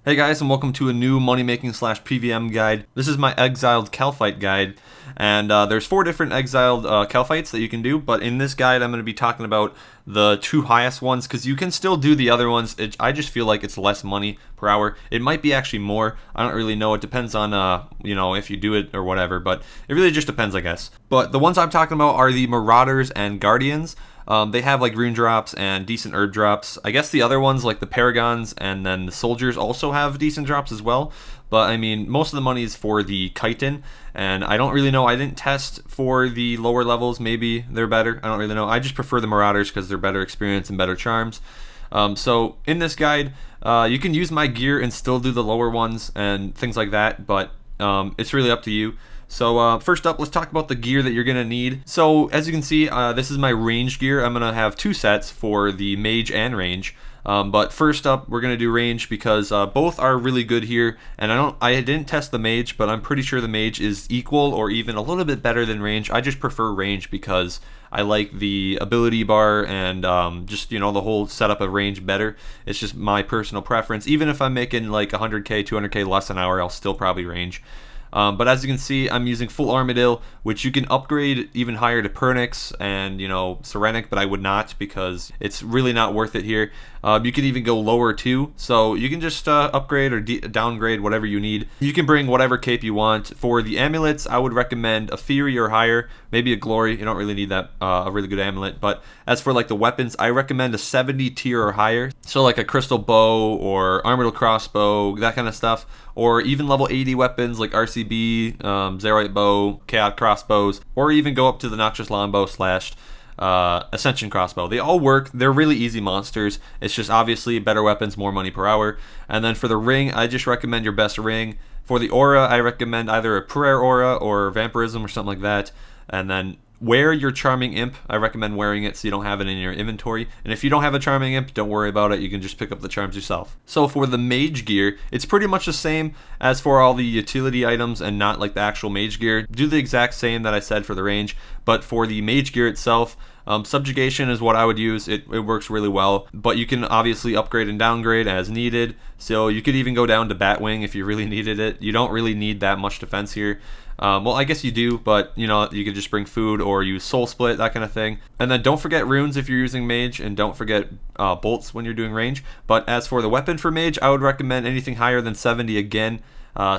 Hey guys, and welcome to a new money making slash PVM guide. This is my Exiled Kalphite guide, and there's 4 different Exiled Kalphites that you can do, but in this guide I'm going to be talking about the 2 highest ones, because you can still do the other ones. I just feel like it's less money per hour. It might be actually more. I don't really know. It depends on, if you do it or whatever, but it really just depends, I guess. But the ones I'm talking about are the Marauders and Guardians. They have like rune drops and decent herb drops. I guess the other ones like the Paragons and then the Soldiers also have decent drops as well. But I mean, most of the money is for the chitin, and I don't really know. I didn't test for the lower levels. Maybe they're better. I don't really know. I just prefer the Marauders because they're better experience and better charms. So in this guide, you can use my gear and still do the lower ones and things like that, but it's really up to you. So first up, let's talk about the gear that you're going to need. So as you can see, this is my range gear. I'm going to have 2 sets for the mage and range. But first up, we're going to do range because both are really good here. And I didn't test the mage, but I'm pretty sure the mage is equal or even a little bit better than range. I just prefer range because I like the ability bar and just, the whole setup of range better. It's just my personal preference. Even if I'm making like 100k, 200k less an hour, I'll still probably range. But as you can see, I'm using full Armadillo, which you can upgrade even higher to Pernix and, Serenic, but I would not because it's really not worth it here. You can even go lower too, so you can just upgrade or downgrade whatever you need. You can bring whatever cape you want. For the amulets, I would recommend a Fury or higher, maybe a Glory. You don't really need that, a really good amulet. But as for like the weapons, I recommend a 70 tier or higher. So like a Crystal Bow or Armadillo Crossbow, that kind of stuff. Or even level 80 weapons like RCB, Zerite Bow, Chaos Crossbows, or even go up to the Noxious Longbow slash Ascension Crossbow. They all work. They're really easy monsters. It's just obviously better weapons, more money per hour. And then for the ring, I just recommend your best ring. For the aura, I recommend either a Prayer Aura or Vampirism or something like that. And then wear your Charming Imp. I recommend wearing it so you don't have it in your inventory. And if you don't have a Charming Imp, don't worry about it. You can just pick up the charms yourself. So for the Mage Gear, it's pretty much the same as for all the utility items and not like the actual Mage Gear. Do the exact same that I said for the range, but for the Mage Gear itself, Subjugation is what I would use. It works really well, but you can obviously upgrade and downgrade as needed. So you could even go down to Batwing if you really needed it. You don't really need that much defense here. Well, I guess you do, but you could just bring food or use Soul Split, that kind of thing. And then don't forget runes if you're using mage, and don't forget bolts when you're doing range. But as for the weapon for mage, I would recommend anything higher than 70 again.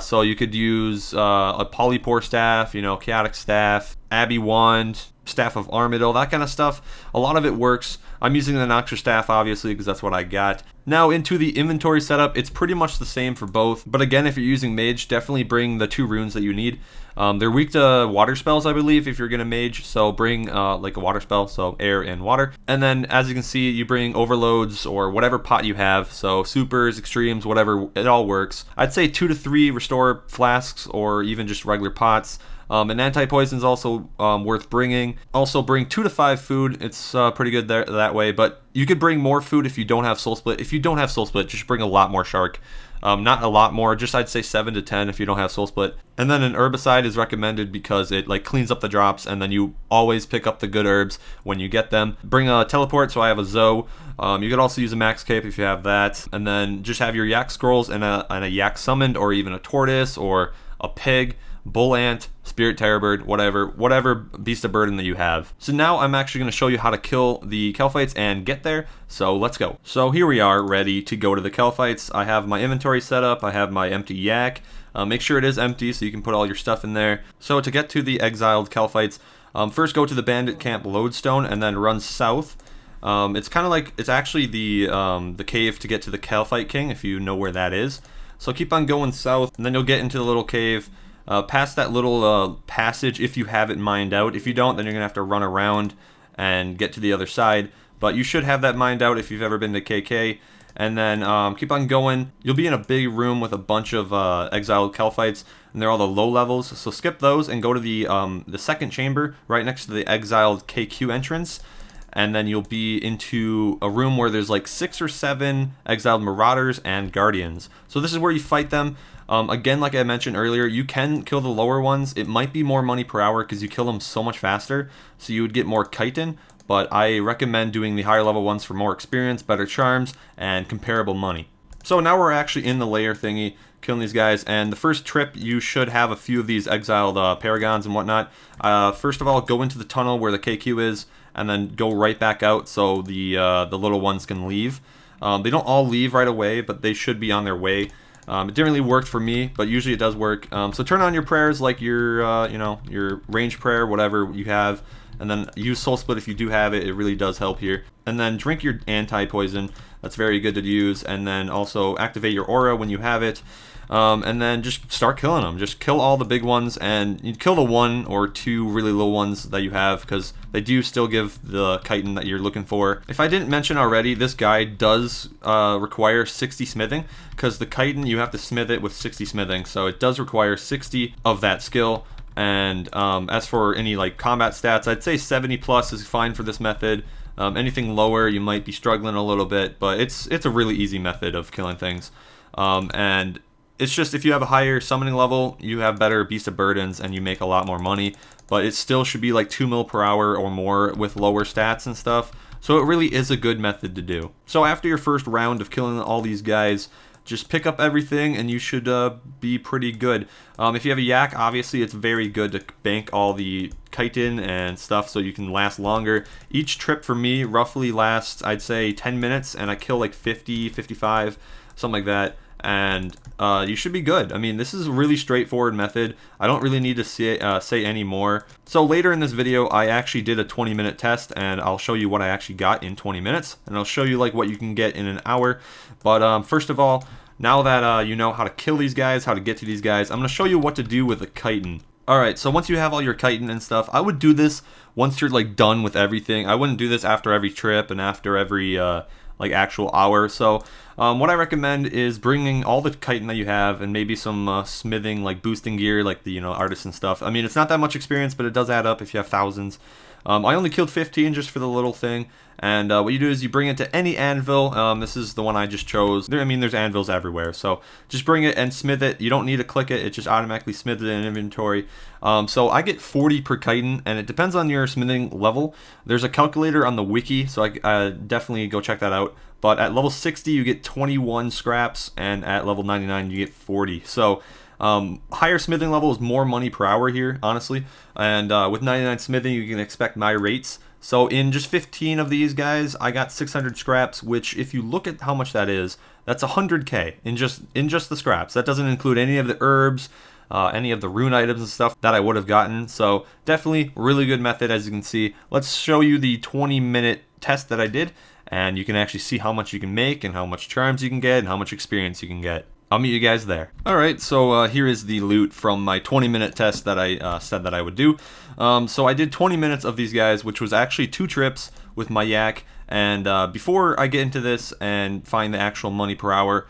So you could use a Polypore Staff, Chaotic Staff, Abbey Wand, Staff of Armadillo, that kind of stuff. A lot of it works. I'm using the Noxious Staff obviously because that's what I got. Now into the inventory setup, it's pretty much the same for both. But again, if you're using mage, definitely bring the 2 runes that you need. They're weak to water spells, I believe, if you're gonna mage. So bring like a water spell, so air and water. And then as you can see, you bring overloads or whatever pot you have. So supers, extremes, whatever, it all works. I'd say 2 to 3 restore flasks or even just regular pots. And anti-poison is also worth bringing. Also bring 2 to 5 food. It's pretty good that way, but you could bring more food if you don't have Soul Split. If you don't have Soul Split, just bring a lot more Shark. Not a lot more, just I'd say 7 to 10 if you don't have Soul Split. And then an Herbicide is recommended because it like cleans up the drops, and then you always pick up the good herbs when you get them. Bring a Teleport, so I have a Zoe. You could also use a Max Cape if you have that. And then just have your Yak Scrolls and a Yak Summoned, or even a Tortoise or a Pig, Bull Ant, Spirit Terrorbird, whatever beast of burden that you have. So now I'm actually going to show you how to kill the Kalphites and get there, so let's go. So here we are, ready to go to the Kalphites. I have my inventory set up, I have my empty yak. Make sure it is empty so you can put all your stuff in there. So to get to the Exiled Kalphites, first go to the Bandit Camp Lodestone and then run south. It's kind of like, it's actually the cave to get to the Kalphite King, if you know where that is. So keep on going south, and then you'll get into the little cave. Past that little passage if you have it mined out. If you don't, then you're going to have to run around and get to the other side. But you should have that mined out if you've ever been to KK. And then keep on going. You'll be in a big room with a bunch of Exiled Kalphites, and they're all the low levels. So skip those and go to the second chamber right next to the Exiled KQ entrance. And then you'll be into a room where there's like 6 or 7 Exiled Marauders and Guardians. So this is where you fight them. Again, like I mentioned earlier, you can kill the lower ones. It might be more money per hour because you kill them so much faster, so you would get more chitin, but I recommend doing the higher level ones for more experience, better charms, and comparable money. So now we're actually in the lair thingy, killing these guys, and the first trip you should have a few of these exiled paragons and whatnot. First of all, go into the tunnel where the KQ is, and then go right back out so the little ones can leave. They don't all leave right away, but they should be on their way. It didn't really work for me, but usually it does work. So turn on your prayers, like your your range prayer, whatever you have, and then use Soul Split if you do have it. It really does help here. And then drink your anti-poison. That's very good to use. And then also activate your aura when you have it. And then just start killing them. Just kill all the big ones, and you kill the 1 or 2 really low ones that you have, because they do still give the chitin that you're looking for. If I didn't mention already, this guide does require 60 smithing, because the chitin, you have to smith it with 60 smithing, so it does require 60 of that skill. And as for any like combat stats, I'd say 70 plus is fine for this method. Anything lower, you might be struggling a little bit, but it's a really easy method of killing things. And it's just, if you have a higher summoning level, you have better Beast of Burdens and you make a lot more money, but it still should be like 2 mil per hour or more with lower stats and stuff. So it really is a good method to do. So after your first round of killing all these guys, just pick up everything and you should be pretty good. If you have a yak, obviously it's very good to bank all the chitin and stuff so you can last longer. Each trip for me roughly lasts, I'd say, 10 minutes, and I kill like 50, 55, something like that. And you should be good. I mean, this is a really straightforward method. I don't really need to say any more. So later in this video, I actually did a 20-minute test, and I'll show you what I actually got in 20 minutes, and I'll show you like what you can get in an hour. But first of all, now that you know how to kill these guys, how to get to these guys, I'm going to show you what to do with the chitin. Alright, so once you have all your chitin and stuff, I would do this once you're like done with everything. I wouldn't do this after every trip and after every like actual hour. So what I recommend is bringing all the chitin that you have and maybe some smithing, like boosting gear, like the artisan stuff. I mean, it's not that much experience, but it does add up if you have thousands. I only killed 15 just for the little thing, and what you do is you bring it to any anvil. This is the one I just chose. I mean, there's anvils everywhere, so just bring it and smith it. You don't need to click it, it just automatically smiths it in inventory. So I get 40 per chitin, and it depends on your smithing level. There's a calculator on the wiki, so I definitely go check that out. But at level 60 you get 21 scraps, and at level 99 you get 40. So higher smithing level is more money per hour here, honestly, and with 99 smithing you can expect my rates. So in just 15 of these guys, I got 600 scraps, which if you look at how much that is, that's 100k in just the scraps. That doesn't include any of the herbs, any of the rune items and stuff that I would have gotten. So definitely really good method, as you can see. Let's show you the 20-minute test that I did, and you can actually see how much you can make and how much charms you can get and how much experience you can get. I'll meet you guys there. Alright, so here is the loot from my 20-minute test that I said that I would do. So I did 20 minutes of these guys, which was actually 2 trips with my yak. And before I get into this and find the actual money per hour,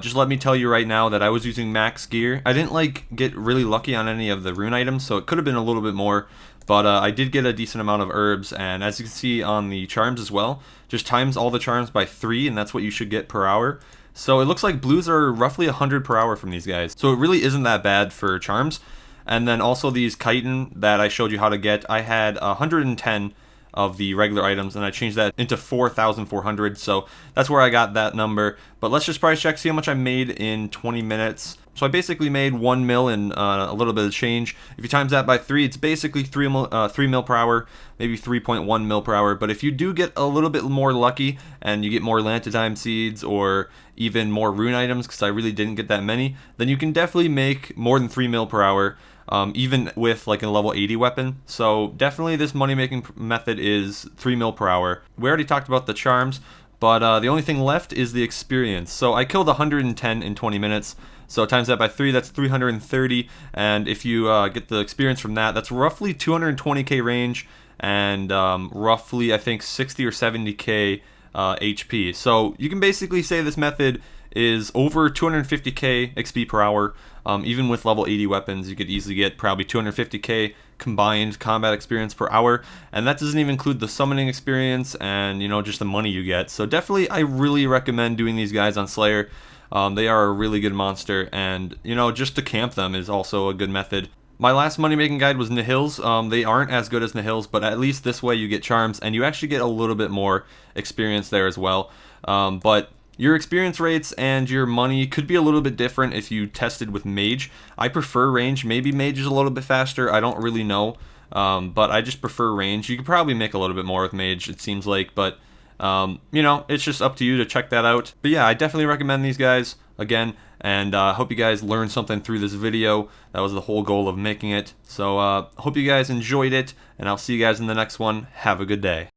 just let me tell you right now that I was using max gear. I didn't get really lucky on any of the rune items, so it could have been a little bit more. But I did get a decent amount of herbs, and as you can see on the charms as well, just times all the charms by 3, and that's what you should get per hour. So it looks like blues are roughly 100 per hour from these guys. So it really isn't that bad for charms. And then also these chitin that I showed you how to get, I had 110 of the regular items, and I changed that into 4,400. So that's where I got that number. But let's just price check, see how much I made in 20 minutes. So I basically made 1 mil and a little bit of change. If you times that by 3, it's basically 3 mil per hour, maybe 3.1 mil per hour. But if you do get a little bit more lucky and you get more Lantidime seeds or even more rune items, because I really didn't get that many, then you can definitely make more than 3 mil per hour, even with like a level 80 weapon. So definitely this money making method is 3 mil per hour. We already talked about the charms, but the only thing left is the experience. So I killed 110 in 20 minutes. So times that by 3, that's 330, and if you get the experience from that, that's roughly 220k range, and roughly, I think, 60 or 70k HP. So you can basically say this method is over 250k XP per hour. Even with level 80 weapons, you could easily get probably 250k combined combat experience per hour, and that doesn't even include the summoning experience and just the money you get. So definitely, I really recommend doing these guys on Slayer. They are a really good monster, and just to camp them is also a good method. My last money making guide was Nihils. They aren't as good as Nihils, but at least this way you get charms and you actually get a little bit more experience there as well. But Your experience rates and your money could be a little bit different if you tested with Mage. I prefer range. Maybe Mage is a little bit faster. I don't really know. But I just prefer range. You could probably make a little bit more with Mage, it seems like. But, you know, it's just up to you to check that out. But yeah, I definitely recommend these guys again. And I hope you guys learned something through this video. That was the whole goal of making it. So hope you guys enjoyed it. And I'll see you guys in the next one. Have a good day.